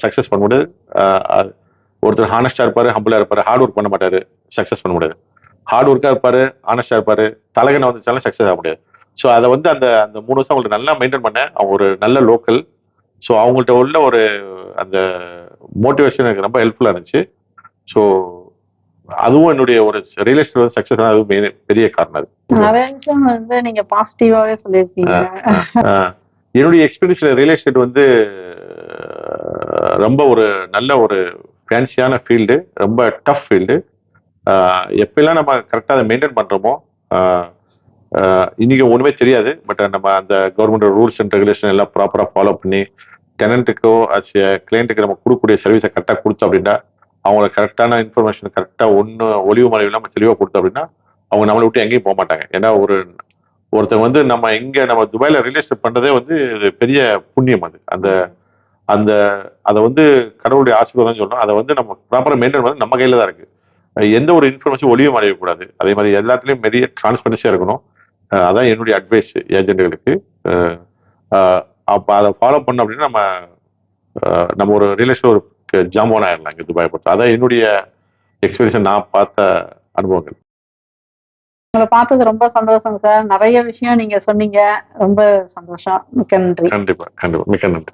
சக்சஸ் பண்ண முடியாது. ஒருத்தர் ஹானஸ்டா இருப்பாரு, ஹம்பிளா இருப்பாரு, ஹார்ட் ஒர்க் பண்ண மாட்டாரு, சக்சஸ் பண்ண முடியாது. ஹார்ட் ஒர்க்கா இருப்பாரு, ஹானஸ்டா இருப்பாரு, தலகனை வந்துச்சாலும் சக்சஸ் ஆக முடியாது. ஸோ அதை வந்து அந்த அந்த 3 வருஷம் அவங்களுக்கு நல்லா மெயின்டைன் பண்ணேன். அவங்க ஒரு நல்ல லோக்கல். ஸோ அவங்கள்ட்ட உள்ள ஒரு அந்த மோட்டிவேஷன் எனக்கு ரொம்ப ஹெல்ப்ஃபுல்லா இருந்துச்சு. ஸோ அதுவும் என்னுடைய ஒரு ரியல் எஸ்டேட் சக்சஸ் ஆனது பெரிய காரணம் அது. நிறைய விஷயம் வந்து நீங்க பாசிட்டிவாவே சொல்லியிருக்கீங்க. என்னுடைய எக்ஸ்பீரியன்ஸ்ல ரியல் எஸ்டேட் வந்து ரொம்ப ஒரு நல்ல ஒரு ஃபேன்சியான ஃபீல்டு, ரொம்ப டஃப் ஃபீல்டு. எப்பெல்லாம் நம்ம கரெக்டாக அதை மெயின்டைன் பண்றோமோ இன்னைக்கு ஒண்ணுமே தெரியாது. பட் நம்ம அந்த கவர்மெண்ட் ரூல்ஸ் அண்ட் ரெகுலேஷன் எல்லாம் ப்ராப்பரா ஃபாலோ பண்ணி டெனண்ட்டுக்கோ கிளைண்ட்டுக்கு நம்ம கொடுக்கக்கூடிய சர்வீஸை கரெக்டாக கொடுத்தோம் அப்படின்னா, அவங்களுக்கு கரெக்டான இன்ஃபர்மேஷன் கரெக்டாக ஒளிவு மறைவு இல்லாமல் தெளிவாக கொடுத்தோம் அப்படின்னா அவங்க நம்மளை விட்டு எங்கேயும் போக மாட்டாங்க. ஏன்னா ஒருத்தர் வந்து நம்ம துபாயில ரியல் எஸ்டேட் பண்றதே வந்து பெரிய புண்ணியம். அது அந்த அந்த அதை வந்து கடவுளுடைய ஆசீர்வாதம் சொல்லணும். அதை வந்து நம்ம ப்ராப்பரா மெயின்டைன் பண்ணது நம்ம கையில தான் இருக்கு. எந்த ஒரு இன்ஃபர்மேஷன் ஒளியும் அடையக்கூடாது. அதே மாதிரி எல்லாத்துலயும் பெரிய டிரான்ஸ்பரன்சியா இருக்கணும். அதான் என்னுடைய அட்வைஸ் ஏஜென்ட்டுகளுக்கு. அப்ப அதை ஃபாலோ பண்ணோம் அப்படின்னா நம்ம ஒரு ரியல் எஸ்டேட் ஒரு ஜாம்பவான் ஆயிடலாம் இங்க துபாயை பொறுத்து. அதான் என்னுடைய எக்ஸ்பீரியன்ஸ், நான் பார்த்த அனுபவங்கள். உங்களை பார்த்தது ரொம்ப சந்தோஷம் சார். நிறைய விஷயம் நீங்க சொன்னீங்க. ரொம்ப சந்தோஷம். மிக்க நன்றி. கண்டிப்பா மிக்க நன்றி.